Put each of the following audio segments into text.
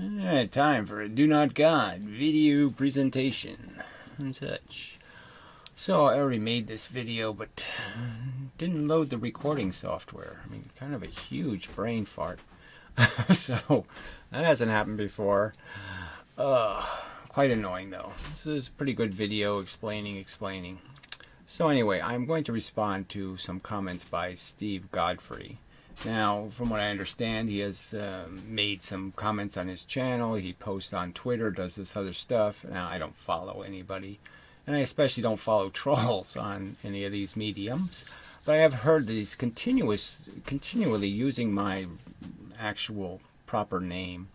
Alright, time for a Do Not God video presentation and such. So I already made this video, but didn't load the recording software. I mean, kind of a huge brain fart. So that hasn't happened before. Quite annoying though. This is a pretty good video explaining. So anyway, I'm going to respond to some comments by Steve Godfrey. Now, from what I understand, he has made some comments on his channel. He posts on Twitter, does this other stuff. Now, I don't follow anybody, and I especially don't follow trolls on any of these mediums. But I have heard that he's continually using my actual proper name.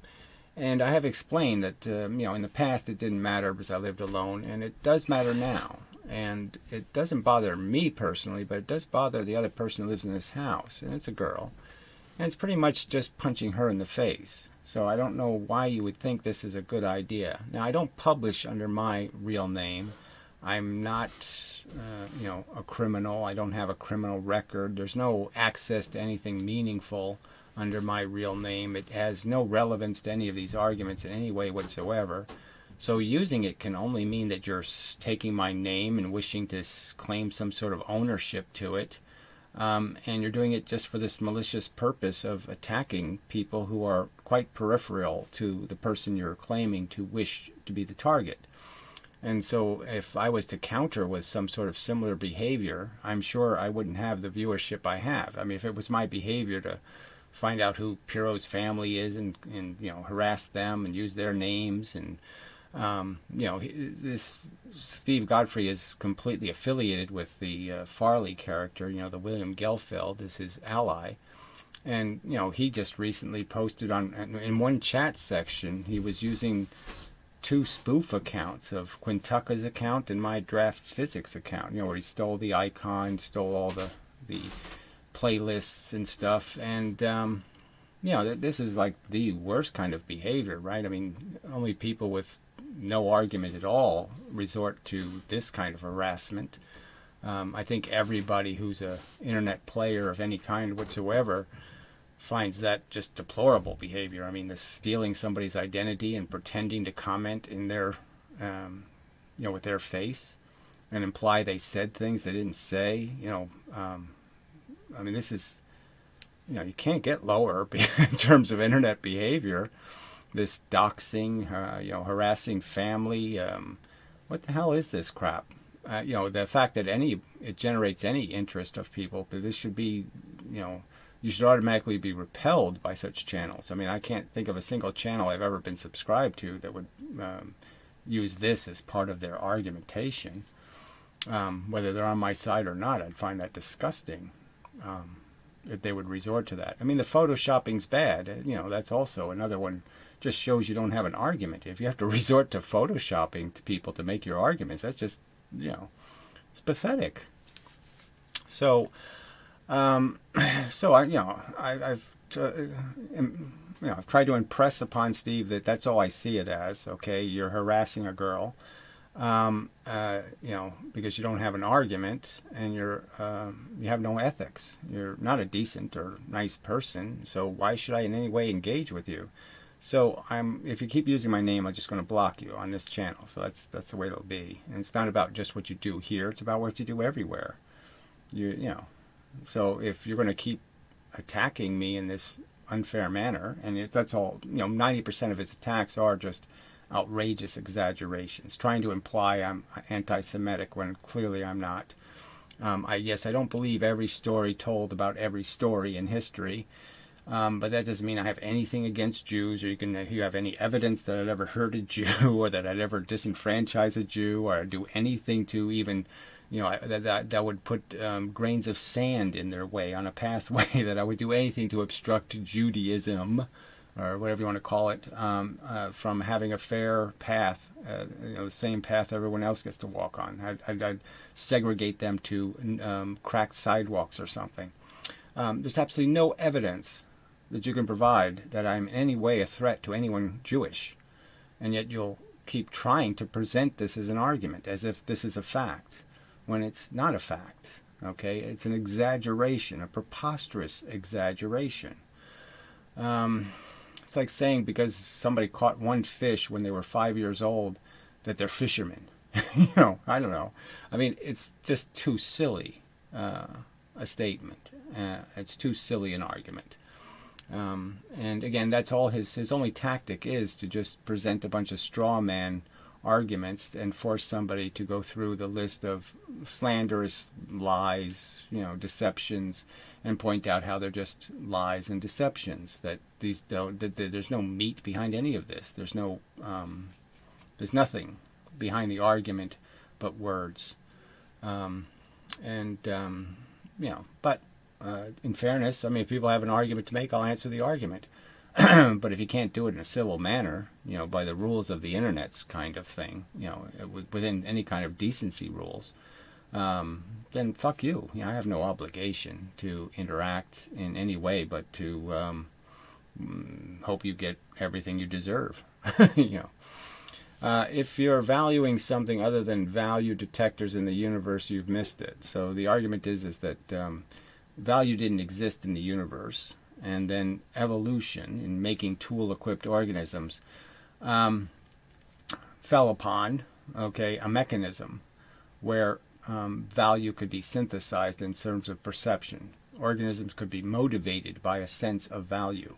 And I have explained that, in the past it didn't matter because I lived alone, and it does matter now. And it doesn't bother me personally, but it does bother the other person who lives in this house, and it's a girl. And it's pretty much just punching her in the face. So I don't know why you would think this is a good idea. Now, I don't publish under my real name. I'm not, a criminal. I don't have a criminal record. There's no access to anything meaningful under my real name. It has no relevance to any of these arguments in any way whatsoever. So using it can only mean that you're taking my name and wishing to claim some sort of ownership to it. And you're doing it just for this malicious purpose of attacking people who are quite peripheral to the person you're claiming to wish to be the target. And so if I was to counter with some sort of similar behavior, I'm sure I wouldn't have the viewership I have. I mean, if it was my behavior to find out who Piro's family is and harass them and use their names and this Steve Godfrey is completely affiliated with the Farley character, the William Gelfeld is his ally. And, he just recently posted in one chat section, he was using two spoof accounts of Quintucca's account and my Draft Physics account, where he stole the icon, stole all the playlists and stuff. And, this is like the worst kind of behavior, right? I mean, only people with no argument at all resort to this kind of harassment. I think everybody who's a internet player of any kind whatsoever finds that just deplorable behavior. I mean, this stealing somebody's identity and pretending to comment in their, with their face and imply they said things they didn't say. This is, you can't get lower in terms of internet behavior. This doxing, harassing family. What the hell is this crap? The fact that it generates any interest of people, but this should be, you should automatically be repelled by such channels. I mean, I can't think of a single channel I've ever been subscribed to that would use this as part of their argumentation. Whether they're on my side or not, I'd find that disgusting. If they would resort to that. I mean, the photoshopping's bad. That's also another one. Just shows you don't have an argument. If you have to resort to photoshopping to people to make your arguments, that's just, it's pathetic. So, I've tried to impress upon Steve that that's all I see it as. Okay, you're harassing a girl, because you don't have an argument and you have no ethics. You're not a decent or nice person. So why should I in any way engage with you? So if you keep using my name, I'm just going to block you on this channel. So that's the way it'll be. And it's not about just what you do here. It's about what you do everywhere. So if you're going to keep attacking me in this unfair manner, and that's all, 90% of his attacks are just outrageous exaggerations, trying to imply I'm anti-Semitic when clearly I'm not. I don't believe every story told about every story in history. But that doesn't mean I have anything against Jews, or you have any evidence that I'd ever hurt a Jew, or that I'd ever disenfranchise a Jew, or do anything to even, that would put grains of sand in their way on a pathway, that I would do anything to obstruct Judaism, or whatever you want to call it, from having a fair path, the same path everyone else gets to walk on. I'd segregate them to cracked sidewalks or something. There's absolutely no evidence that you can provide that I'm in any way a threat to anyone Jewish. And yet you'll keep trying to present this as an argument, as if this is a fact, when it's not a fact. Okay? It's an exaggeration, a preposterous exaggeration. It's like saying because somebody caught one fish when they were 5 years old that they're fishermen. I don't know. I mean, it's just too silly a statement. It's too silly an argument. And again, that's all his only tactic is to just present a bunch of straw man arguments and force somebody to go through the list of slanderous lies, deceptions, and point out how they're just lies and deceptions. That there's no meat behind any of this. There's nothing behind the argument but words. But in fairness, I mean, if people have an argument to make, I'll answer the argument. But if you can't do it in a civil manner, by the rules of the internet's kind of thing, within any kind of decency rules, then fuck you. I have no obligation to interact in any way but to hope you get everything you deserve. If you're valuing something other than value detectors in the universe, you've missed it. So the argument is that value didn't exist in the universe, and then evolution in making tool-equipped organisms fell upon a mechanism where value could be synthesized in terms of perception. Organisms could be motivated by a sense of value,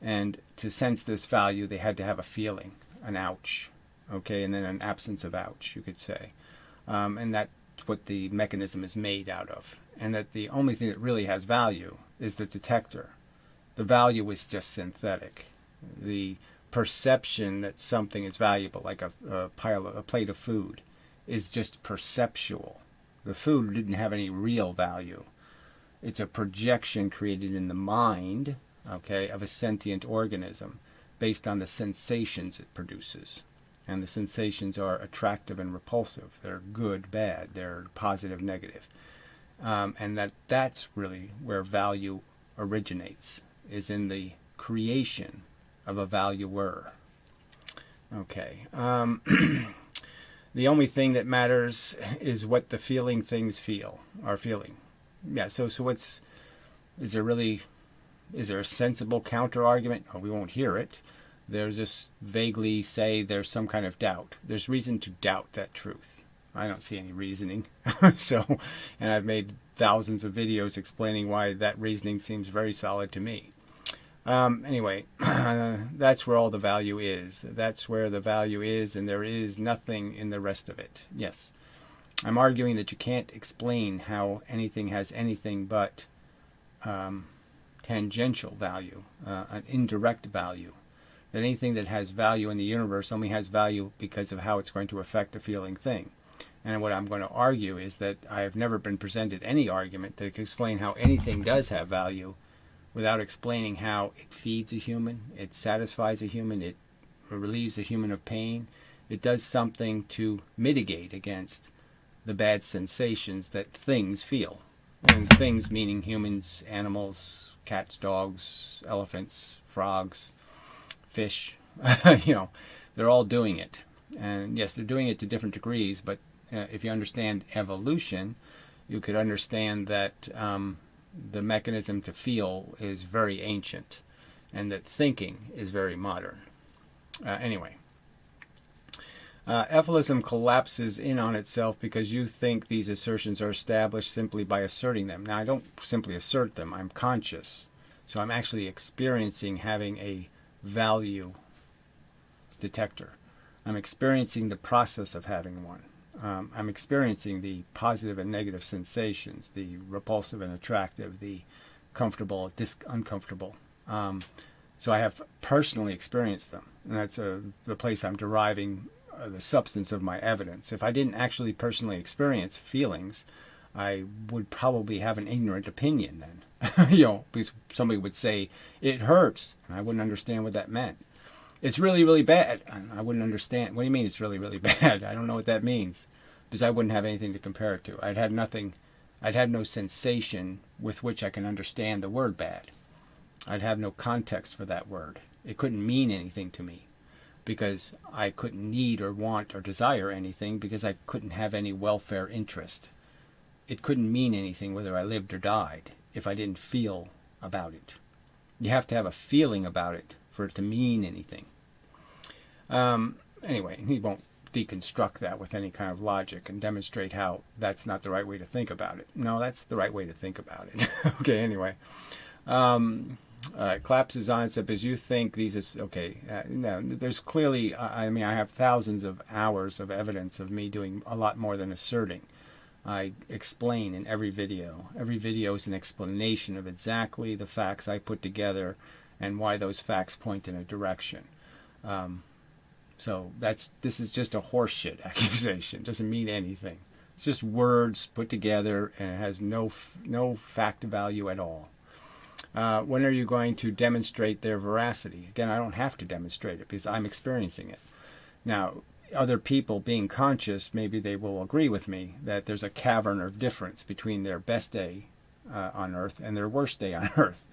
and to sense this value, they had to have a feeling, an ouch, and then an absence of ouch, you could say, and that's what the mechanism is made out of. And that the only thing that really has value is the detector. The value is just synthetic. The perception that something is valuable, like a plate of food, is just perceptual. The food didn't have any real value. It's a projection created in the mind, of a sentient organism based on the sensations it produces. And the sensations are attractive and repulsive. They're good, bad. They're positive, negative. And that's really where value originates, is in the creation of a valuer. The only thing that matters is what the feeling things are feeling. Yeah, so is there a sensible counter argument? Oh, we won't hear it. They'll just vaguely say there's some kind of doubt. There's reason to doubt that truth. I don't see any reasoning. And I've made thousands of videos explaining why that reasoning seems very solid to me. Anyway, that's where all the value is. That's where the value is, and there is nothing in the rest of it. Yes, I'm arguing that you can't explain how anything has anything but tangential value, an indirect value. That anything that has value in the universe only has value because of how it's going to affect a feeling thing. And what I'm going to argue is that I have never been presented any argument that can explain how anything does have value without explaining how it feeds a human, it satisfies a human, it relieves a human of pain. It does something to mitigate against the bad sensations that things feel. And things meaning humans, animals, cats, dogs, elephants, frogs, fish, they're all doing it. And yes, they're doing it to different degrees, but if you understand evolution, you could understand that the mechanism to feel is very ancient and that thinking is very modern. Ephilism collapses in on itself because you think these assertions are established simply by asserting them. Now, I don't simply assert them. I'm conscious. So I'm actually experiencing having a value detector. I'm experiencing the process of having one. I'm experiencing the positive and negative sensations, the repulsive and attractive, the comfortable, uncomfortable. So I have personally experienced them. And that's the place I'm deriving the substance of my evidence. If I didn't actually personally experience feelings, I would probably have an ignorant opinion then. Because somebody would say, it hurts, and I wouldn't understand what that meant. It's really, really bad. I wouldn't understand. What do you mean it's really, really bad? I don't know what that means. Because I wouldn't have anything to compare it to. I'd have no sensation with which I can understand the word bad. I'd have no context for that word. It couldn't mean anything to me. Because I couldn't need or want or desire anything, because I couldn't have any welfare interest. It couldn't mean anything whether I lived or died if I didn't feel about it. You have to have a feeling about it for it to mean anything. Anyway, he won't deconstruct that with any kind of logic and demonstrate how that's not the right way to think about it. No, that's the right way to think about it. Okay, anyway. Claps is on, said, because you think these is, okay, no, there's clearly, I mean, I have thousands of hours of evidence of me doing a lot more than asserting. I explain in every video. Every video is an explanation of exactly the facts I put together and why those facts point in a direction. So this is just a horseshit accusation. It doesn't mean anything. It's just words put together, and it has no fact value at all. When are you going to demonstrate their veracity? Again, I don't have to demonstrate it because I'm experiencing it. Now, other people being conscious, maybe they will agree with me that there's a cavern of difference between their best day on Earth and their worst day on Earth.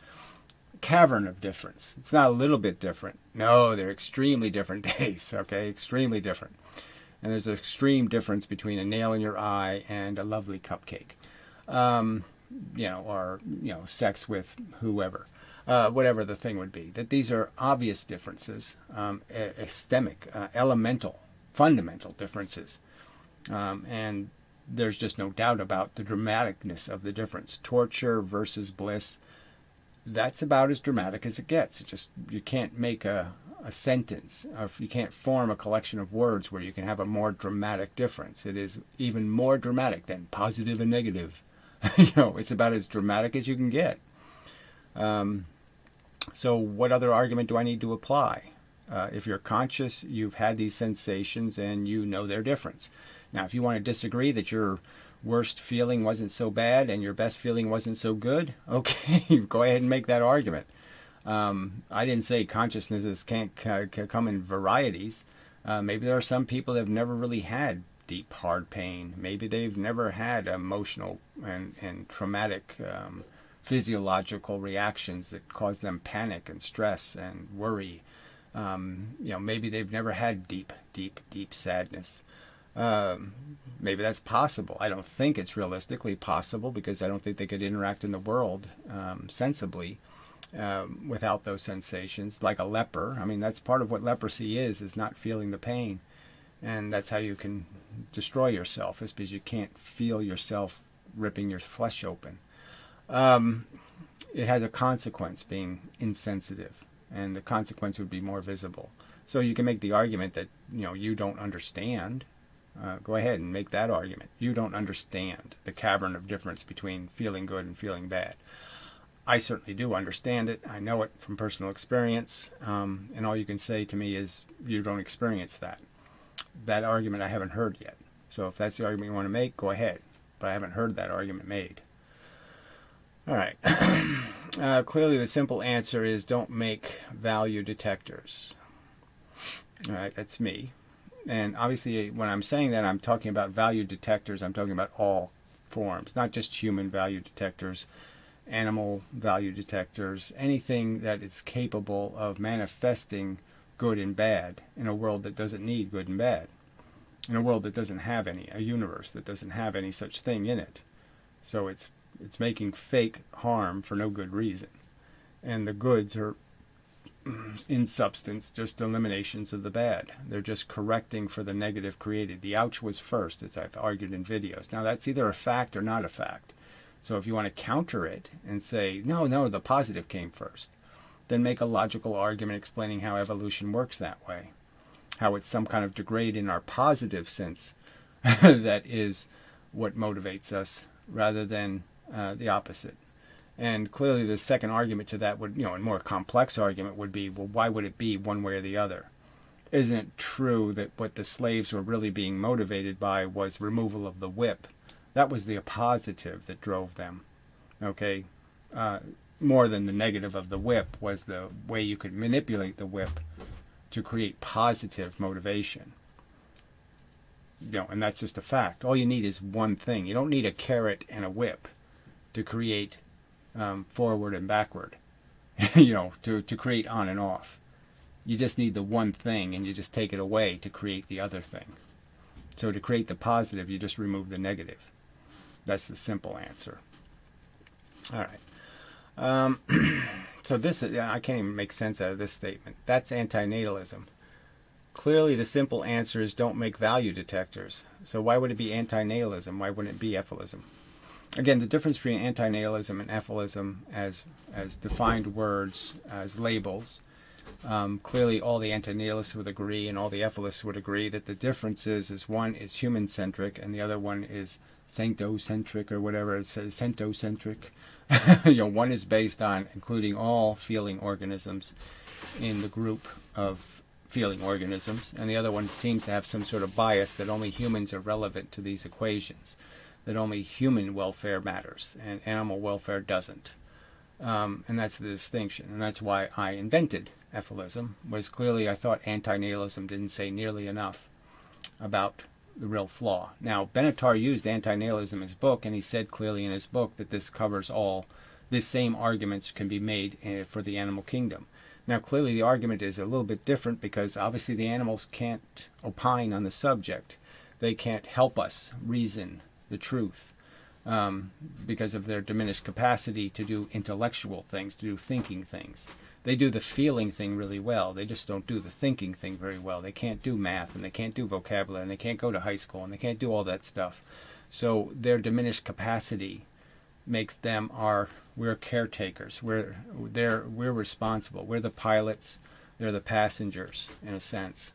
Cavern of difference. It's not a little bit different. No, they're extremely different days, okay? Extremely different. And there's an extreme difference between a nail in your eye and a lovely cupcake. Or sex with whoever. Whatever the thing would be. That these are obvious differences, epistemic, elemental, fundamental differences. And there's just no doubt about the dramaticness of the difference. Torture versus bliss. That's about as dramatic as it gets. You can't make a sentence, or you can't form a collection of words where you can have a more dramatic difference. It is even more dramatic than positive and negative. It's about as dramatic as you can get. So what other argument do I need to apply? If you're conscious, you've had these sensations and you know their difference. Now, if you want to disagree that your worst feeling wasn't so bad and your best feeling wasn't so good, okay, go ahead and make that argument. I didn't say consciousnesses can't come in varieties. Maybe there are some people that have never really had deep, hard pain. Maybe they've never had emotional and traumatic physiological reactions that cause them panic and stress and worry. Maybe they've never had deep sadness. Maybe that's possible. I don't think it's realistically possible because I don't think they could interact in the world sensibly without those sensations, like a leper. I mean, that's part of what leprosy is not feeling the pain. And that's how you can destroy yourself, is because you can't feel yourself ripping your flesh open. It has a consequence, being insensitive, and the consequence would be more visible. So you can make the argument that you don't understand. Go ahead and make that argument. You don't understand the cavern of difference between feeling good and feeling bad. I certainly do understand it. I know it from personal experience. And all you can say to me is, you don't experience that. That argument I haven't heard yet. So if that's the argument you want to make, go ahead. But I haven't heard that argument made. All right. Clearly the simple answer is don't make value detectors. All right, that's me. And obviously when I'm saying that, I'm talking about value detectors. I'm talking about all forms, not just human value detectors, animal value detectors, anything that is capable of manifesting good and bad in a world that doesn't need good and bad, in a world that doesn't have any, a universe that doesn't have any such thing in it. So it's making fake harm for no good reason. And the goods are, in substance, just eliminations of the bad. They're just correcting for the negative created. The ouch was first, as I've argued in videos. Now that's either a fact or not a fact. So if you want to counter it and say, no, the positive came first, then make a logical argument explaining how evolution works that way. How it's some kind of degrade in our positive sense that is what motivates us rather than the opposite. And clearly the second argument to that would, a more complex argument would be, well, why would it be one way or the other? Isn't it true that what the slaves were really being motivated by was removal of the whip? That was the positive that drove them. Okay? More than the negative of the whip was the way you could manipulate the whip to create positive motivation. And that's just a fact. All you need is one thing. You don't need a carrot and a whip to create forward and backward, to create on and off. You just need the one thing, and you just take it away to create the other thing. So to create the positive, you just remove the negative. That's the simple answer. All right. So this is, I can't even make sense out of this statement. That's antinatalism. Clearly the simple answer is don't make value detectors. So why would it be antinatalism? Why wouldn't it be ephilism? Again, the difference between antinatalism and ephilism as defined words, as labels, clearly all the antinatalists would agree and all the ethicists would agree that the difference is one is human-centric and the other one is sanctocentric or whatever it says, centocentric. One is based on including all feeling organisms in the group of feeling organisms, and the other one seems to have some sort of bias that only humans are relevant to these equations, that only human welfare matters and animal welfare doesn't. And that's the distinction, and that's why I invented ephilism, was clearly I thought antinatalism didn't say nearly enough about the real flaw. Now, Benatar used antinatalism in his book, and he said clearly in his book that this covers all, these same arguments can be made for the animal kingdom. Now, clearly the argument is a little bit different because obviously the animals can't opine on the subject. They can't help us reason the truth because of their diminished capacity to do intellectual things, to do thinking things. They do the feeling thing really well. They just don't do the thinking thing very well. They can't do math, and they can't do vocabulary, and they can't go to high school, and they can't do all that stuff. So their diminished capacity makes them we're caretakers. We're responsible. We're the pilots. They're the passengers, in a sense.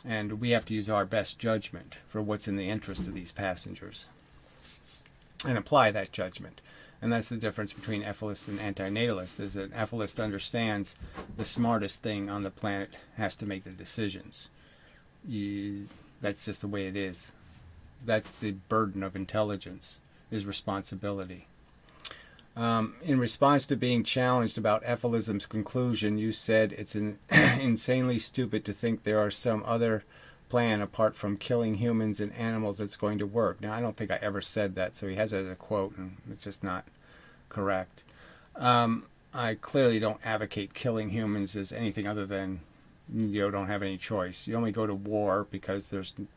And we have to use our best judgment for what's in the interest of these passengers and apply that judgment. And that's the difference between ethicist and antinatalist, is that an ethicist understands the smartest thing on the planet has to make the decisions. That's just the way it is. That's the burden of intelligence, is responsibility. In response to being challenged about ephilism's conclusion, you said it's insanely stupid to think there are some other plan apart from killing humans and animals that's going to work. Now, I don't think I ever said that, so he has it as a quote, and it's just not correct. I clearly don't advocate killing humans as anything other than you don't have any choice. You only go to war because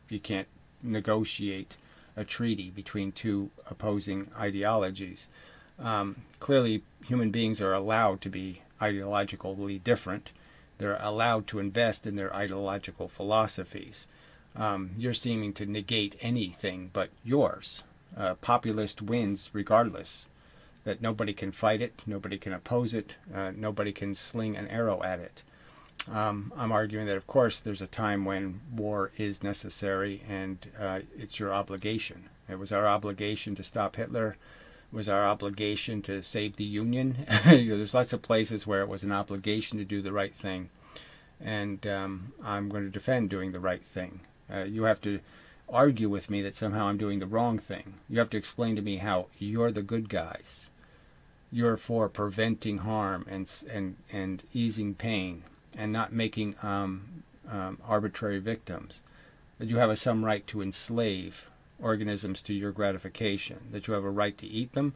you can't negotiate a treaty between two opposing ideologies. Clearly, human beings are allowed to be ideologically different. They're allowed to invest in their ideological philosophies. You're seeming to negate anything but yours. Populist wins regardless. That nobody can fight it, nobody can oppose it, nobody can sling an arrow at it. I'm arguing that, of course, there's a time when war is necessary and it's your obligation. It was our obligation to stop Hitler. It was our obligation to save the Union. There's lots of places where it was an obligation to do the right thing. And I'm going to defend doing the right thing. You have to argue with me that somehow I'm doing the wrong thing. You have to explain to me how you're the good guys. You're for preventing harm and easing pain and not making arbitrary victims. That you have some right to enslave organisms to your gratification. That you have a right to eat them.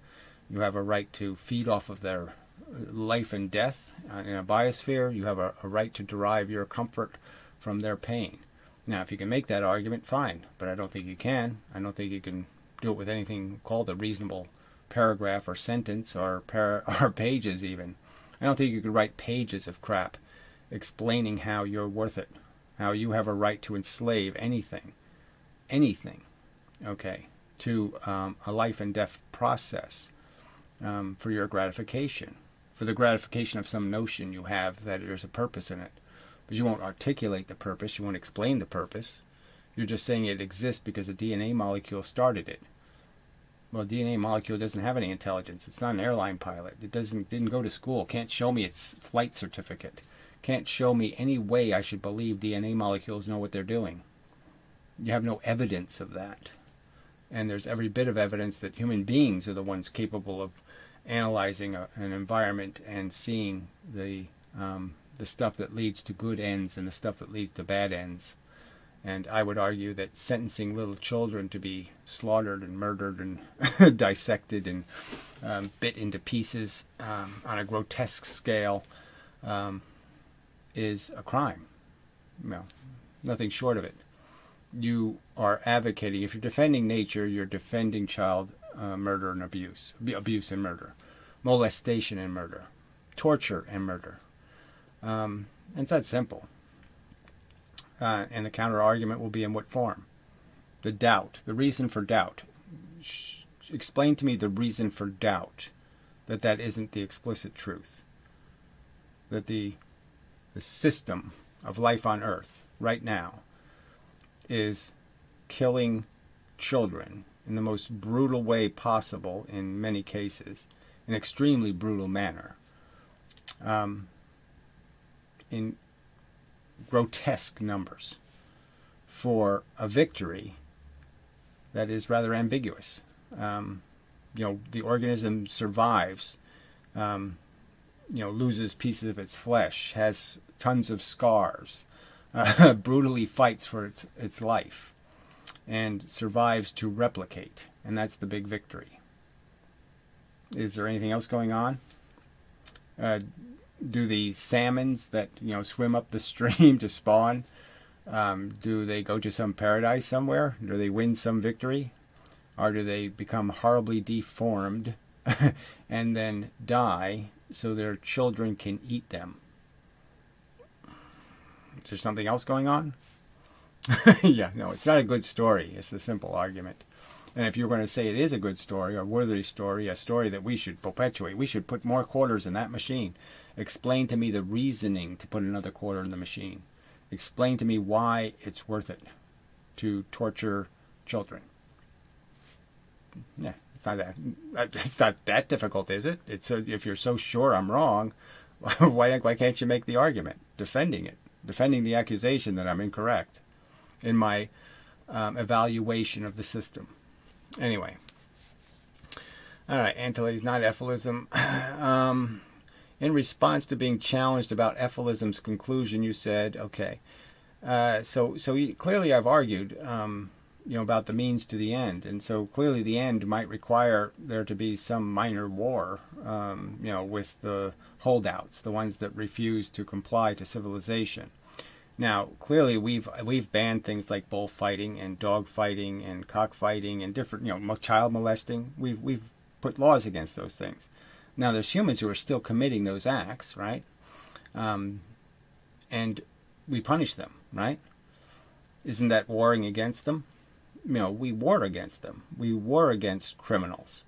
You have a right to feed off of their life and death in a biosphere. You have a right to derive your comfort from their pain. Now, if you can make that argument, fine. But I don't think you can. I don't think you can do it with anything called a reasonable paragraph or sentence or pages even. I don't think you could write pages of crap explaining how you're worth it, how you have a right to enslave anything, okay, to a life and death process for your gratification, for the gratification of some notion you have that there's a purpose in it. But you won't articulate the purpose, you won't explain the purpose. You're just saying it exists because a DNA molecule started it. Well, a DNA molecule doesn't have any intelligence. It's not an airline pilot. It didn't go to school. Can't show me its flight certificate. Can't show me any way I should believe DNA molecules know what they're doing. You have no evidence of that. And there's every bit of evidence that human beings are the ones capable of analyzing an environment and seeing the stuff that leads to good ends and the stuff that leads to bad ends. And I would argue that sentencing little children to be slaughtered and murdered and dissected and bit into pieces on a grotesque scale is a crime. No, nothing short of it. You are advocating, if you're defending nature, you're defending child murder and abuse and murder, molestation and murder. torture and murder. It's that simple. And the counter argument will be in what form? The doubt, the reason for doubt. Explain to me the reason for doubt that isn't the explicit truth. That the system of life on Earth right now is killing children in the most brutal way possible in many cases, an extremely brutal manner, in grotesque numbers, for a victory that is rather ambiguous. The organism survives, loses pieces of its flesh, has tons of scars, brutally fights for its life, and survives to replicate. And that's the big victory. Is there anything else going on? Do the salmons that swim up the stream to spawn, do they go to some paradise somewhere? Do they win some victory? Or do they become horribly deformed and then die so their children can eat them? Is there something else going on? Yeah, no, it's not a good story. It's the simple argument. And if you're going to say it is a good story, or worthy story, a story that we should perpetuate, we should put more quarters in that machine. Explain to me the reasoning to put another quarter in the machine. Explain to me why it's worth it to torture children. Yeah, it's not that difficult, is it? If you're so sure I'm wrong, why can't you make the argument, defending the accusation that I'm incorrect in my evaluation of the system? Anyway, all right, Antilles, not Ephilism. In response to being challenged about Ephilism's conclusion, you said, okay, so clearly I've argued, about the means to the end, and so clearly the end might require there to be some minor war, with the holdouts, the ones that refuse to comply to civilization. Now, clearly we've banned things like bullfighting and dog fighting and cockfighting and different, child molesting. We've put laws against those things. Now, there's humans who are still committing those acts, right? And we punish them, right? Isn't that warring against them? We war against them. We war against criminals.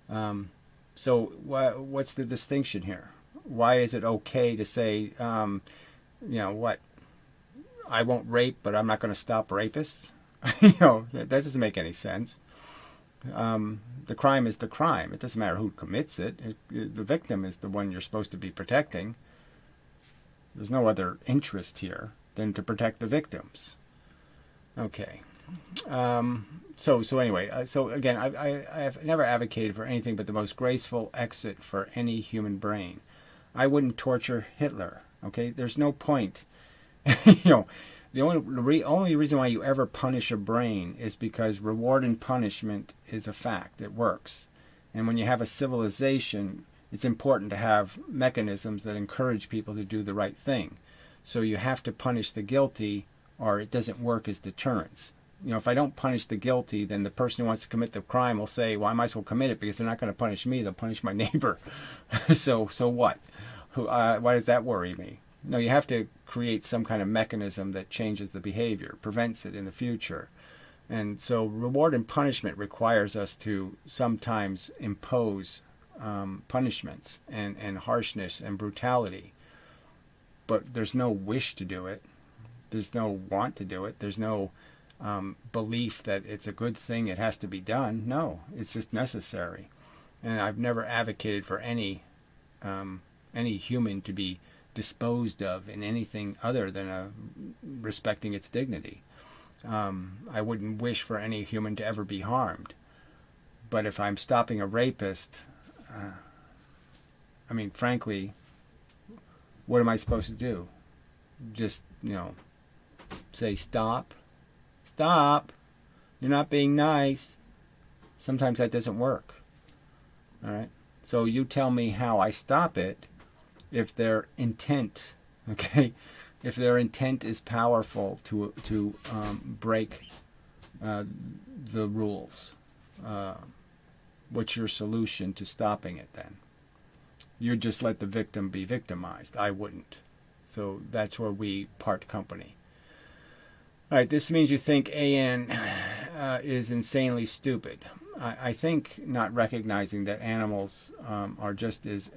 So what's the distinction here? Why is it okay to say, I won't rape, but I'm not going to stop rapists? That doesn't make any sense. The crime is the crime. It doesn't matter who commits it. The victim is the one you're supposed to be protecting. There's no other interest here than to protect the victims. Okay. So anyway, so again, I've never advocated for anything but the most graceful exit for any human brain. I wouldn't torture Hitler. Okay, there's no point. The only reason why you ever punish a brain is because reward and punishment is a fact. It works. And when you have a civilization, it's important to have mechanisms that encourage people to do the right thing. So you have to punish the guilty, or it doesn't work as deterrence. If I don't punish the guilty, then the person who wants to commit the crime will say, well, I might as well commit it because they're not going to punish me. They'll punish my neighbor. So what? Why does that worry me? No, you have to create some kind of mechanism that changes the behavior, prevents it in the future. And so reward and punishment requires us to sometimes impose punishments and harshness and brutality. But there's no wish to do it. There's no want to do it. There's no belief that it's a good thing, it has to be done. No, it's just necessary. And I've never advocated for any human to be disposed of in anything other than respecting its dignity. I wouldn't wish for any human to ever be harmed. But if I'm stopping a rapist, frankly, what am I supposed to do? Just, say, stop. Stop. You're not being nice. Sometimes that doesn't work. All right? So you tell me how I stop it if their intent, if their intent is powerful to break the rules. What's your solution to stopping it then? You'd just let the victim be victimized. I wouldn't. So that's where we part company. All right, this means you think AN is insanely stupid. I think not recognizing that animals are just as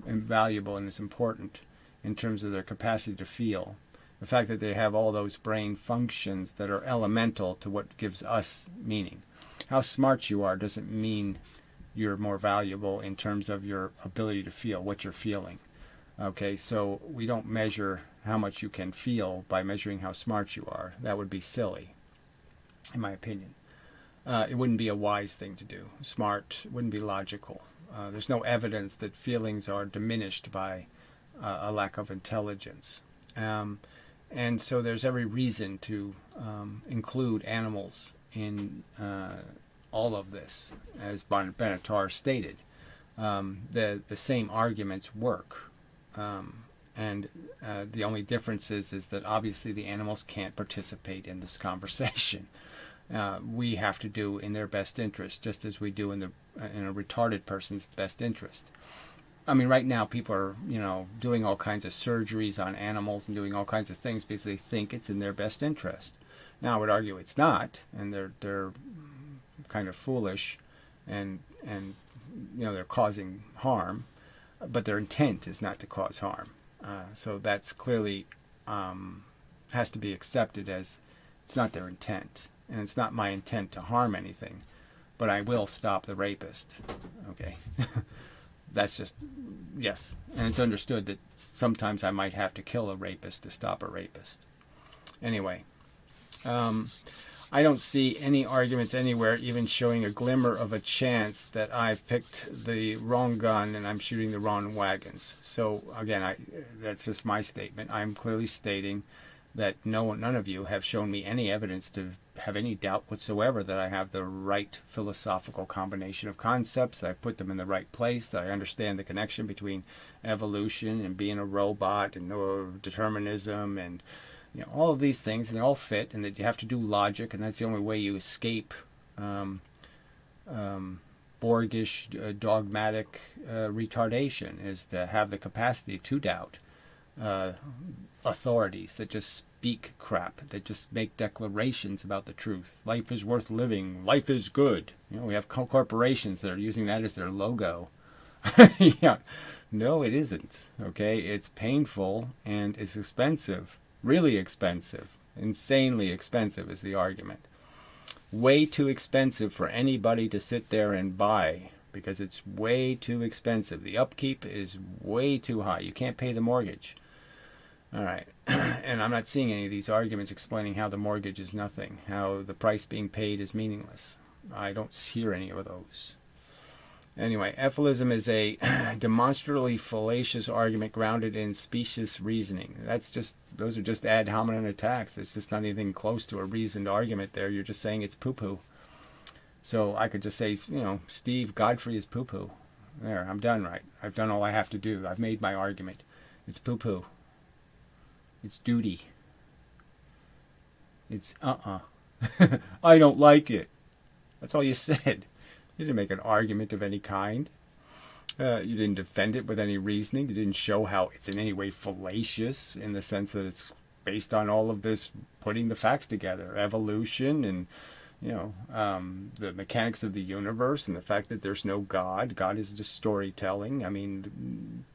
invaluable and as important in terms of their capacity to feel. The fact that they have all those brain functions that are elemental to what gives us meaning. How smart you are doesn't mean you're more valuable in terms of your ability to feel what you're feeling. Okay, so we don't measure how much you can feel by measuring how smart you are. That would be silly, in my opinion. It wouldn't be a wise thing to do. Smart wouldn't be logical. There's no evidence that feelings are diminished by a lack of intelligence. And so there's every reason to include animals in all of this, as Benatar stated. The same arguments work. And the only difference is that obviously the animals can't participate in this conversation. We have to do in their best interest, just as we do in a retarded person's best interest. I mean, right now people are, doing all kinds of surgeries on animals and doing all kinds of things because they think it's in their best interest. Now, I would argue it's not, and they're kind of foolish, and they're causing harm, but their intent is not to cause harm. So that's clearly has to be accepted as it's not their intent, and it's not my intent to harm anything, but I will stop the rapist. Okay. That's just, yes. And it's understood that sometimes I might have to kill a rapist to stop a rapist. Anyway, I don't see any arguments anywhere even showing a glimmer of a chance that I've picked the wrong gun and I'm shooting the wrong wagons. So, again, that's just my statement. I'm clearly stating that none of you have shown me any evidence to have any doubt whatsoever that I have the right philosophical combination of concepts, that I put them in the right place, that I understand the connection between evolution and being a robot and determinism and all of these things, and they all fit, and that you have to do logic, and that's the only way you escape Borgish dogmatic retardation, is to have the capacity to doubt authorities that just speak crap, that just make declarations about the truth. Life is worth living. Life is good. We have corporations that are using that as their logo. Yeah. No, it isn't. Okay, it's painful and it's expensive. Really expensive. Insanely expensive is the argument. Way too expensive for anybody to sit there and buy, because it's way too expensive. The upkeep is way too high. You can't pay the mortgage. All right. And I'm not seeing any of these arguments explaining how the mortgage is nothing, how the price being paid is meaningless. I don't hear any of those. Anyway, ethylism is a demonstrably fallacious argument grounded in specious reasoning. Those are just ad hominem attacks. It's just not anything close to a reasoned argument there. You're just saying it's poo-poo. So I could just say, Steve Godfrey is poo-poo. There, I'm done, right? I've done all I have to do. I've made my argument. It's poo-poo. It's duty. It's I don't like it. That's all you said. You didn't make an argument of any kind. You didn't defend it with any reasoning. You didn't show how it's in any way fallacious in the sense that it's based on all of this putting the facts together. Evolution and, the mechanics of the universe and the fact that there's no God. God is just storytelling. I mean,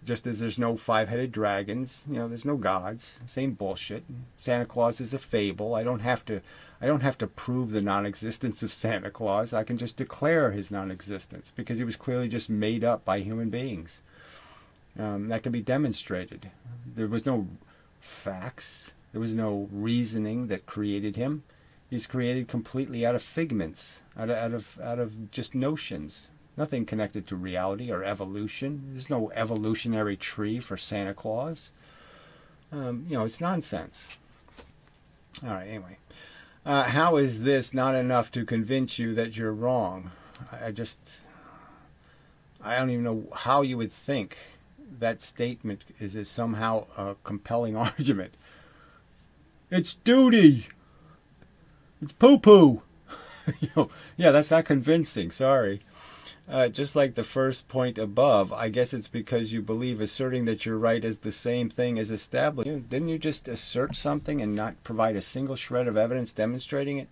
just as there's no five-headed dragons, there's no gods. Same bullshit. Santa Claus is a fable. I don't have to prove the non-existence of Santa Claus. I can just declare his non-existence because he was clearly just made up by human beings. That can be demonstrated. There was no facts. There was no reasoning that created him. He's created completely out of figments, out of just notions. Nothing connected to reality or evolution. There's no evolutionary tree for Santa Claus. It's nonsense. All right, anyway. How is this not enough to convince you that you're wrong? I don't even know how you would think that statement is somehow a compelling argument. It's duty. It's poo-poo. Yeah, that's not convincing. Sorry. Just like the first point above, I guess it's because you believe asserting that you're right is the same thing as establishing. Didn't you just assert something and not provide a single shred of evidence demonstrating it?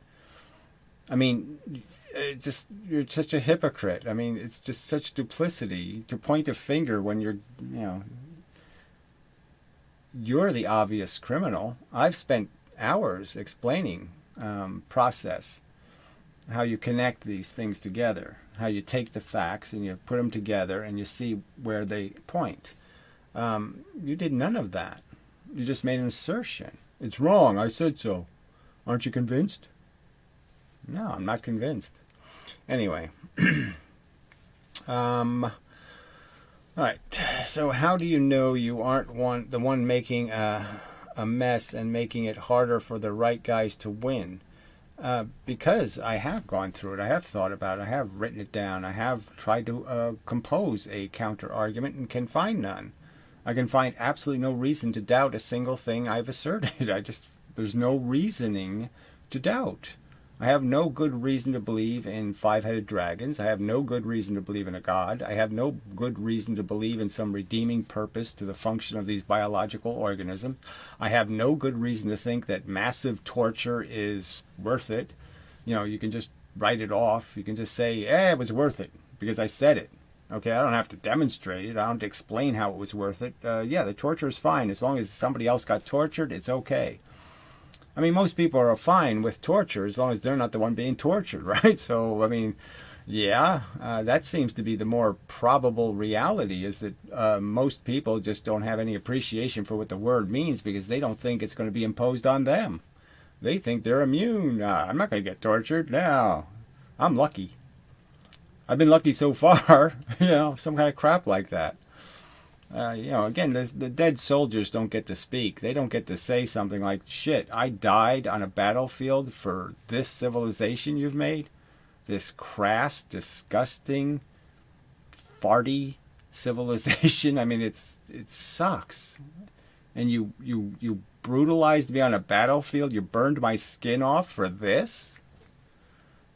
I mean, you're such a hypocrite. I mean, it's just such duplicity to point a finger when you're the obvious criminal. I've spent hours explaining process, how you connect these things together, how you take the facts and you put them together and you see where they point. You did none of that. You just made an assertion. It's wrong. I said so. Aren't you convinced? No, I'm not convinced. Anyway. All right. So how do you know you aren't the one making a mess and making it harder for the right guys to win? Because I have gone through it. I have thought about it. I have written it down. I have tried to compose a counter argument and can find none. I can find absolutely no reason to doubt a single thing I've asserted. There's no reasoning to doubt. I have no good reason to believe in five-headed dragons. I have no good reason to believe in a god. I have no good reason to believe in some redeeming purpose to the function of these biological organisms. I have no good reason to think that massive torture is worth it. You can just write it off. You can just say, it was worth it because I said it. Okay, I don't have to demonstrate it. I don't have to explain how it was worth it. The torture is fine. As long as somebody else got tortured, it's okay. I mean, most people are fine with torture as long as they're not the one being tortured, right? So, I mean, that seems to be the more probable reality, is that most people just don't have any appreciation for what the word means because they don't think it's going to be imposed on them. They think they're immune. I'm not going to get tortured. No, I'm lucky. I've been lucky so far, some kind of crap like that. Again, the dead soldiers don't get to speak. They don't get to say something like, shit, I died on a battlefield for this civilization you've made. This crass, disgusting, farty civilization. I mean, it sucks. And you brutalized me on a battlefield. You burned my skin off for this?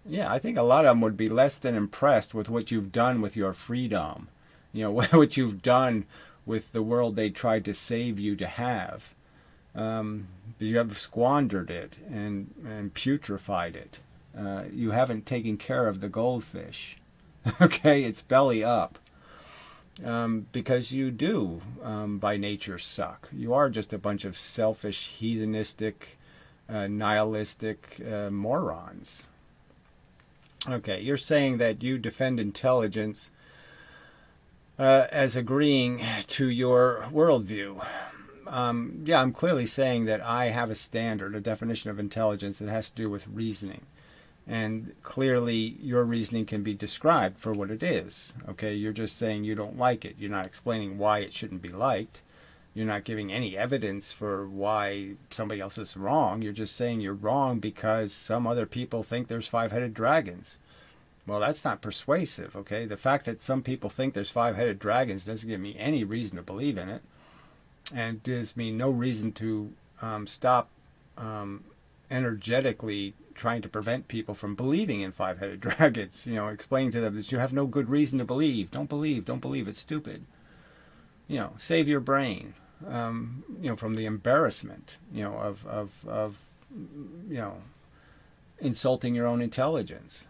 Yeah, I think a lot of them would be less than impressed with what you've done with your freedom. What you've done with the world they tried to save you to have. But you have squandered it and putrefied it. You haven't taken care of the goldfish. Okay, it's belly up. Because you do, by nature, suck. You are just a bunch of selfish, heathenistic, nihilistic morons. Okay, you're saying that you defend intelligence as agreeing to your worldview. I'm clearly saying that I have a standard, a definition of intelligence that has to do with reasoning. And clearly your reasoning can be described for what it is. Okay, you're just saying you don't like it. You're not explaining why it shouldn't be liked. You're not giving any evidence for why somebody else is wrong. You're just saying you're wrong because some other people think there's five-headed dragons. Well, that's not persuasive, okay? The fact that some people think there's five-headed dragons doesn't give me any reason to believe in it. And it gives me no reason to stop energetically trying to prevent people from believing in five-headed dragons. Explaining to them that you have no good reason to believe. Don't believe, it's stupid. Save your brain, from the embarrassment, of insulting your own intelligence.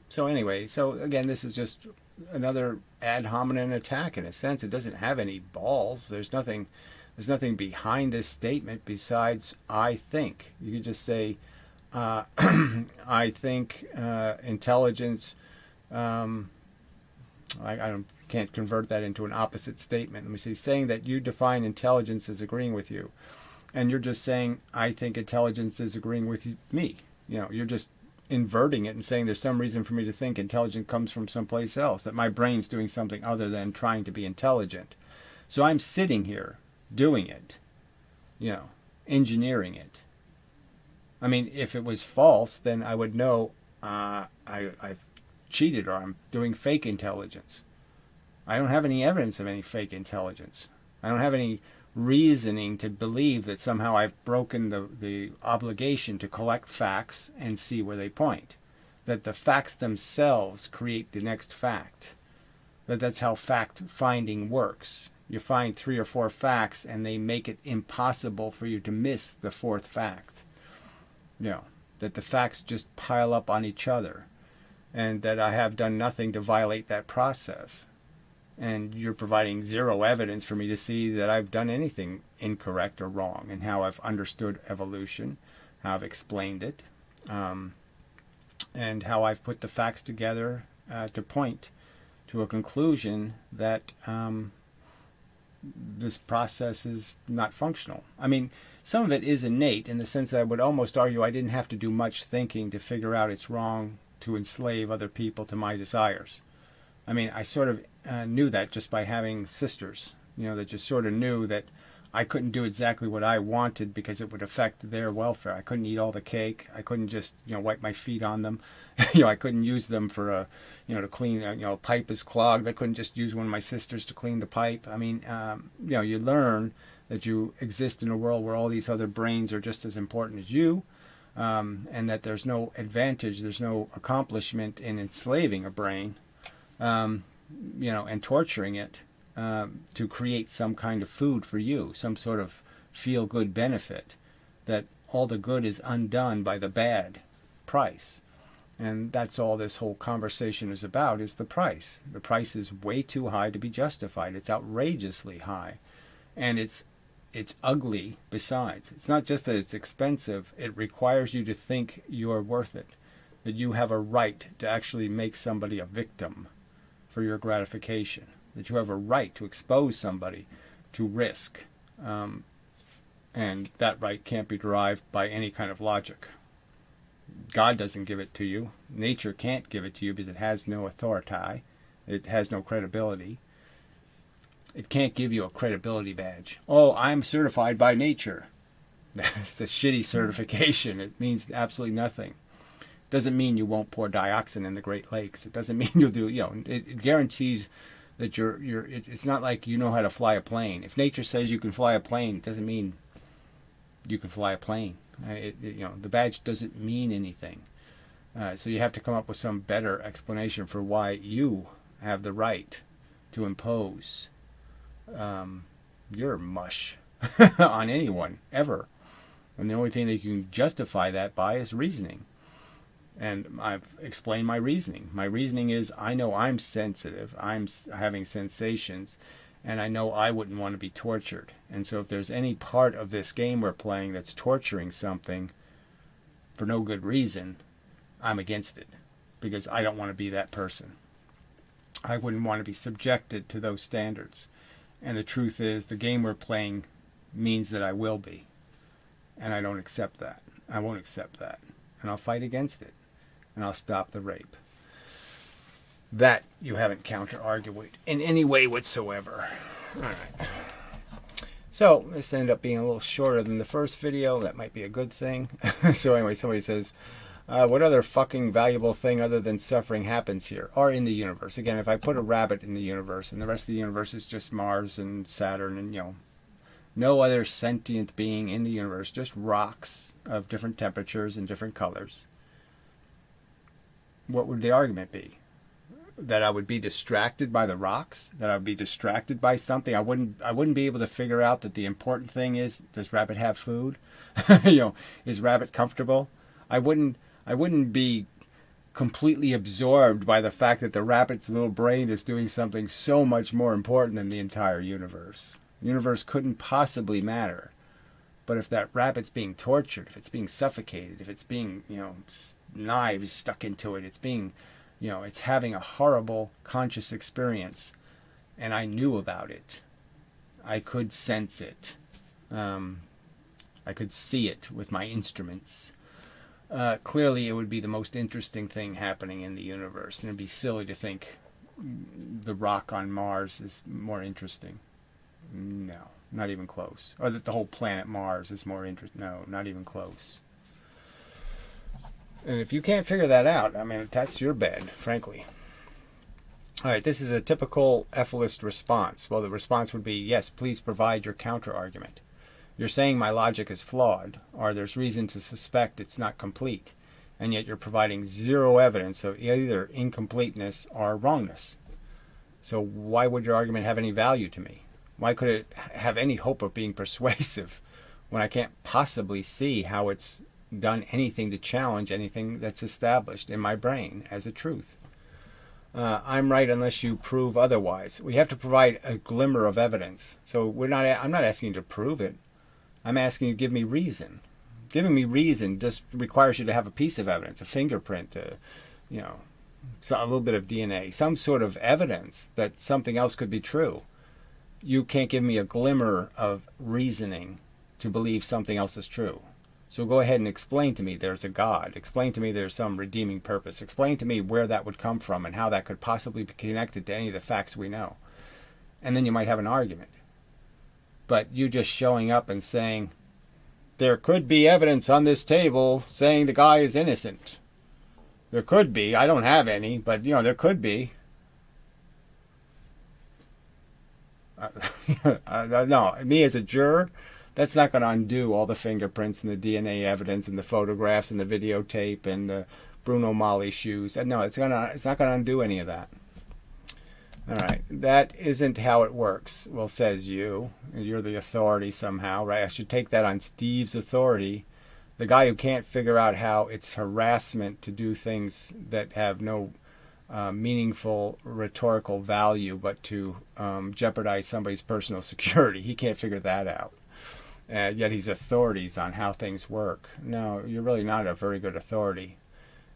So again, this is just another ad hominem attack in a sense. It doesn't have any balls. There's nothing behind this statement besides I think. You could just say, I think intelligence. I can't convert that into an opposite statement. Let me see. Saying that you define intelligence as agreeing with you, and you're just saying I think intelligence is agreeing with me. You're just inverting it and saying there's some reason for me to think intelligence comes from someplace else, that my brain's doing something other than trying to be intelligent. So I'm sitting here doing it, engineering it. I mean, if it was false, then I would know I've cheated or I'm doing fake intelligence. I don't have any evidence of any fake intelligence. I don't have any reasoning to believe that somehow I've broken the obligation to collect facts and see where they point. that the facts themselves create the next fact. That's how fact finding works. You find 3 or 4 facts and they make it impossible for you to miss the 4th fact. That the facts just pile up on each other, and that I have done nothing to violate that process. And you're providing 0 evidence for me to see that I've done anything incorrect or wrong in how I've understood evolution, how I've explained it, and how I've put the facts together to point to a conclusion that this process is not functional. I mean, some of it is innate in the sense that I would almost argue I didn't have to do much thinking to figure out it's wrong to enslave other people to my desires. I mean, I sort of knew that just by having sisters, that just sort of knew that I couldn't do exactly what I wanted because it would affect their welfare. I couldn't eat all the cake. I couldn't just, wipe my feet on them. I couldn't use them for, to clean, a pipe is clogged. I couldn't just use one of my sisters to clean the pipe. I mean, you learn that you exist in a world where all these other brains are just as important as you, and that there's no advantage, there's no accomplishment in enslaving a brain, and torturing it to create some kind of food for you, some sort of feel-good benefit, that all the good is undone by the bad price. And that's all this whole conversation is about, is the price. The price is way too high to be justified. It's outrageously high. And it's ugly besides. It's not just that it's expensive. It requires you to think you're worth it, that you have a right to actually make somebody a victim for your gratification, that you have a right to expose somebody to risk. And that right can't be derived by any kind of logic. God doesn't give it to you. Nature can't give it to you because it has no authority. It has no credibility. It can't give you a credibility badge. Oh, I'm certified by nature. It's a shitty certification. It means absolutely nothing. It doesn't mean you won't pour dioxin in the Great Lakes. It doesn't mean you'll do, it guarantees that it's not like you know how to fly a plane. If nature says you can fly a plane, it doesn't mean you can fly a plane. The badge doesn't mean anything. So you have to come up with some better explanation for why you have the right to impose your mush on anyone, ever. And the only thing that you can justify that by is reasoning. And I've explained my reasoning. My reasoning is, I know I'm sensitive, I'm having sensations, and I know I wouldn't want to be tortured. And so if there's any part of this game we're playing that's torturing something for no good reason, I'm against it, because I don't want to be that person. I wouldn't want to be subjected to those standards. And the truth is, the game we're playing means that I will be. And I don't accept that. I won't accept that. And I'll fight against it. And I'll stop the rape. That you haven't counter-argued in any way whatsoever. All right. So this ended up being a little shorter than the first video. That might be a good thing. So anyway, somebody says, what other fucking valuable thing other than suffering happens here or in the universe? Again, if I put a rabbit in the universe and the rest of the universe is just Mars and Saturn and, no other sentient being in the universe, just rocks of different temperatures and different colors, what would the argument be? That I would be distracted by the rocks? That I would be distracted by something? I wouldn't be able to figure out that the important thing is, does rabbit have food? Is rabbit comfortable? I wouldn't be completely absorbed by the fact that the rabbit's little brain is doing something so much more important than the entire universe. The universe couldn't possibly matter. But if that rabbit's being tortured, if it's being suffocated, if it's being, knives stuck into it, it's being, it's having a horrible conscious experience, and I knew about it, I could sense it, I could see it with my instruments. Clearly it would be the most interesting thing happening in the universe, and it'd be silly to think the rock on Mars is more interesting. No, not even close. Or that the whole planet Mars is more interesting. No, not even close. And if you can't figure that out, that's your bad, frankly. All right, this is a typical Ephelist response. Well, the response would be, yes, please provide your counter-argument. You're saying my logic is flawed, or there's reason to suspect it's not complete. and yet you're providing zero evidence of either incompleteness or wrongness. So why would your argument have any value to me? Why could it have any hope of being persuasive when I can't possibly see how it's done anything to challenge anything that's established in my brain as a truth? I'm right unless you prove otherwise. We have to provide a glimmer of evidence. So I'm not asking you to prove it. I'm asking you to give me reason. Giving me reason just requires you to have a piece of evidence, a fingerprint, a little bit of DNA, some sort of evidence that something else could be true. You can't give me a glimmer of reasoning to believe something else is true. So go ahead and explain to me there's a God. Explain to me there's some redeeming purpose. Explain to me where that would come from and how that could possibly be connected to any of the facts we know. And then you might have an argument. But you just showing up and saying, there could be evidence on this table saying the guy is innocent. There could be. I don't have any, but, there could be. No, me as a juror, that's not going to undo all the fingerprints and the DNA evidence and the photographs and the videotape and the Bruno Mali shoes. No, it's not going to undo any of that. All right, that isn't how it works. Well, says you. You're the authority somehow, right? I should take that on Steve's authority. The guy who can't figure out how it's harassment to do things that have no meaningful rhetorical value, but to jeopardize somebody's personal security. He can't figure that out. Yet he's authorities on how things work. No, you're really not a very good authority.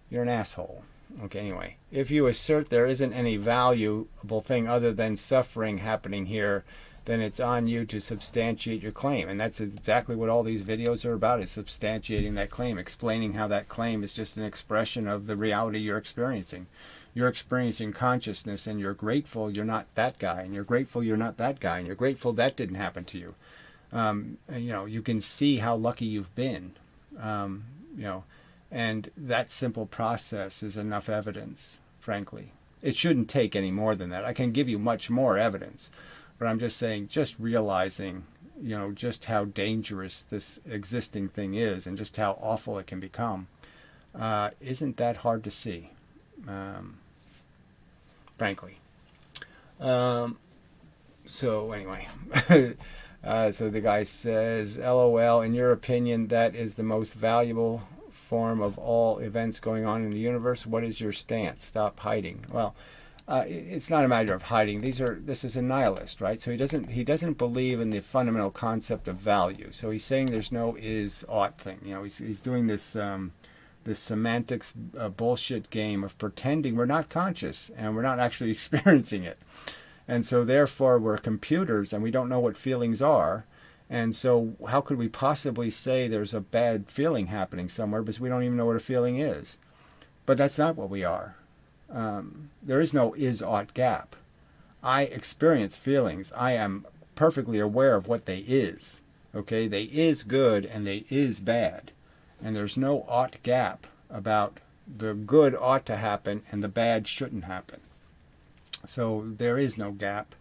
You're an asshole. Okay, anyway. If you assert there isn't any valuable thing other than suffering happening here, then it's on you to substantiate your claim. And that's exactly what all these videos are about, is substantiating that claim, explaining how that claim is just an expression of the reality you're experiencing. You're experiencing consciousness, and you're grateful you're not that guy, and you're grateful you're not that guy, and you're grateful that didn't happen to you. You can see how lucky you've been, and that simple process is enough evidence, frankly. It shouldn't take any more than that. I can give you much more evidence, but I'm just saying, just realizing, just how dangerous this existing thing is and just how awful it can become, isn't that hard to see, frankly. So anyway, so the guy says, LOL, in your opinion, that is the most valuable form of all events going on in the universe. What is your stance? Stop hiding. Well, it's not a matter of hiding. This is a nihilist, right? So he doesn't believe in the fundamental concept of value. So he's saying there's no is-ought thing. He's doing this this semantics bullshit game of pretending we're not conscious and we're not actually experiencing it. And so therefore we're computers and we don't know what feelings are. And so how could we possibly say there's a bad feeling happening somewhere because we don't even know what a feeling is? But that's not what we are. There is no is-ought gap. I experience feelings. I am perfectly aware of what they is. Okay? They is good and they is bad. And there's no ought gap about the good ought to happen and the bad shouldn't happen. So there is no gap.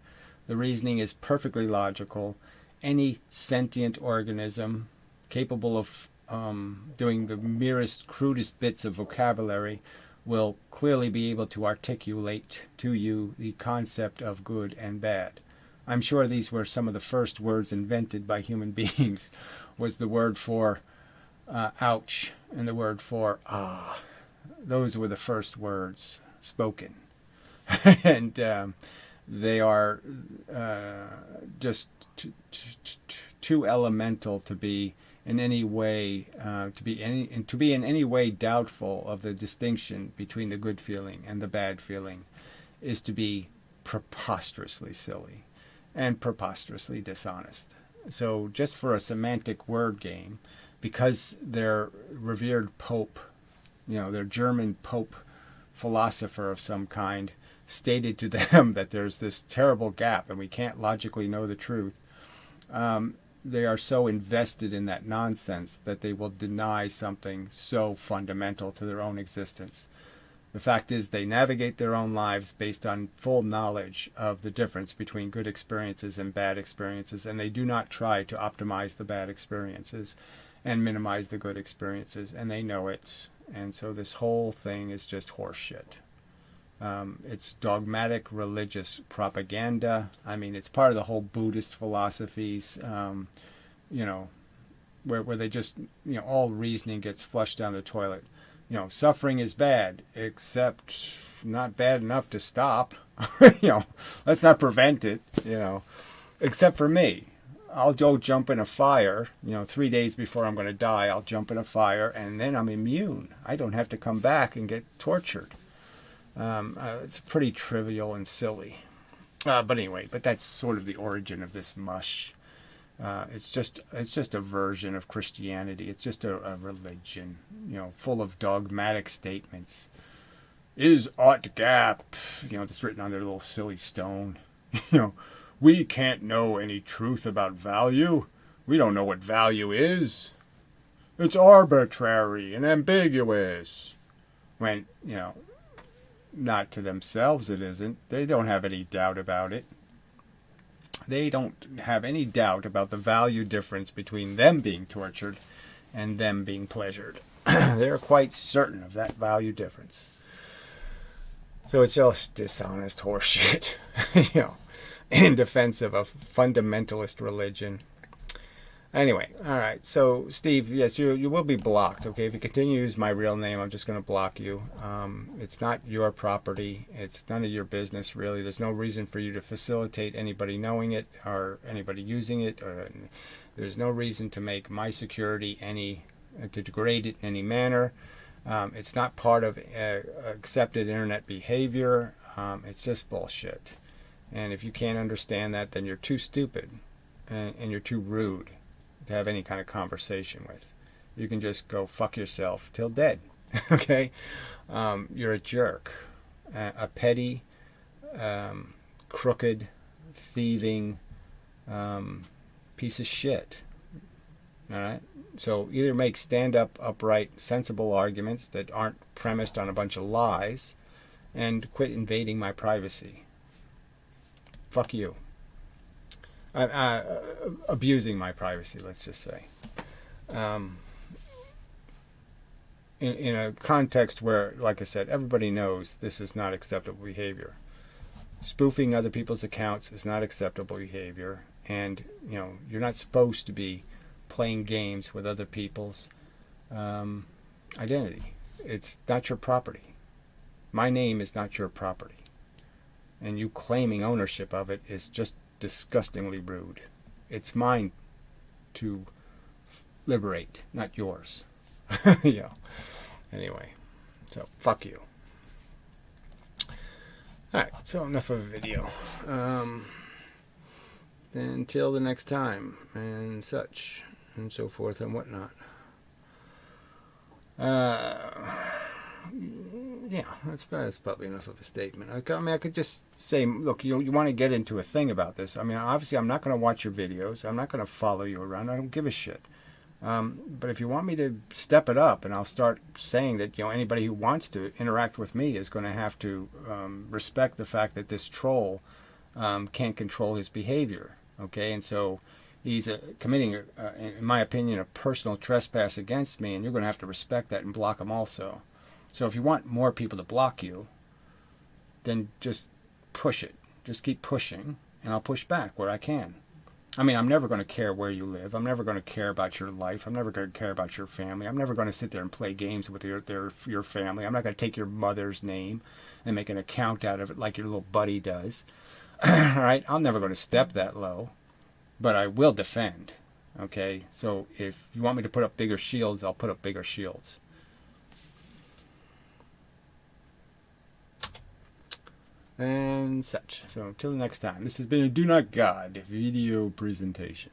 The reasoning is perfectly logical. Any sentient organism capable of doing the merest, crudest bits of vocabulary will clearly be able to articulate to you the concept of good and bad. I'm sure these were some of the first words invented by human beings, was the word for ouch and the word for ah. Those were the first words spoken. And they are just too elemental to be in any way to be in any way doubtful of the distinction between the good feeling and the bad feeling is to be preposterously silly and preposterously dishonest. So just for a semantic word game, because their revered pope, their German pope philosopher of some kind, stated to them that there's this terrible gap and we can't logically know the truth, they are so invested in that nonsense that they will deny something so fundamental to their own existence. The fact is they navigate their own lives based on full knowledge of the difference between good experiences and bad experiences, and they do not try to optimize the bad experiences and minimize the good experiences, and they know it. And so this whole thing is just horseshit. It's dogmatic religious propaganda. I mean, it's part of the whole Buddhist philosophies, you know, where they just, you know, all reasoning gets flushed down the toilet. You know, suffering is bad, except not bad enough to stop. You know, let's not prevent it, you know, except for me. I'll go jump in a fire, you know, 3 days before I'm going to die, I'll jump in a fire, and then I'm immune. I don't have to come back and get tortured. It's pretty trivial and silly. But anyway, that's sort of the origin of this mush. It's just a version of Christianity. It's just a religion, you know, full of dogmatic statements. Is ought gap, you know, that's written on their little silly stone. You know, we can't know any truth about value. We don't know what value is. It's arbitrary and ambiguous. When, you know, not to themselves it isn't. They don't have any doubt about it. They don't have any doubt about the value difference between them being tortured and them being pleasured. They're quite certain of that value difference. So it's just dishonest horseshit, you know, in defense of a fundamentalist religion. Anyway, all right. So, Steve, yes, you will be blocked, okay? If you continue to use my real name, I'm just going to block you. It's not your property. It's none of your business, really. There's no reason for you to facilitate anybody knowing it or anybody using it. Or there's no reason to make my security to degrade it in any manner. It's not part of accepted internet behavior. It's just bullshit. And if you can't understand that, then you're too stupid and you're too rude to have any kind of conversation with. You can just go fuck yourself till dead. Okay? You're a jerk. A petty, crooked, thieving piece of shit. Alright? So either make stand-up, upright, sensible arguments that aren't premised on a bunch of lies, and quit invading my privacy. Fuck you. Abusing my privacy, let's just say. In a context where, like I said, everybody knows this is not acceptable behavior. Spoofing other people's accounts is not acceptable behavior, and you know you're not supposed to be playing games with other people's identity. It's not your property. My name is not your property, and you claiming ownership of it is just disgustingly rude. It's mine to liberate, not yours. Yeah. Anyway, so fuck you. Alright, so enough of a video. Until the next time, and such, and so forth and whatnot. Yeah, that's probably enough of a statement. I mean, I could just say, look, you want to get into a thing about this. I mean, obviously, I'm not going to watch your videos. I'm not going to follow you around. I don't give a shit. But if you want me to step it up, and I'll start saying that, you know, anybody who wants to interact with me is going to have to respect the fact that this troll can't control his behavior. Okay, and so he's committing, in my opinion, a personal trespass against me, and you're going to have to respect that and block him also. So if you want more people to block you, then just push it. Just keep pushing, and I'll push back where I can. I mean, I'm never going to care where you live. I'm never going to care about your life. I'm never going to care about your family. I'm never going to sit there and play games with your family. I'm not going to take your mother's name and make an account out of it like your little buddy does. All right? I'm never going to step that low, but I will defend. Okay? So if you want me to put up bigger shields, I'll put up bigger shields. And such. So until next time, this has been a Do Not God video presentation.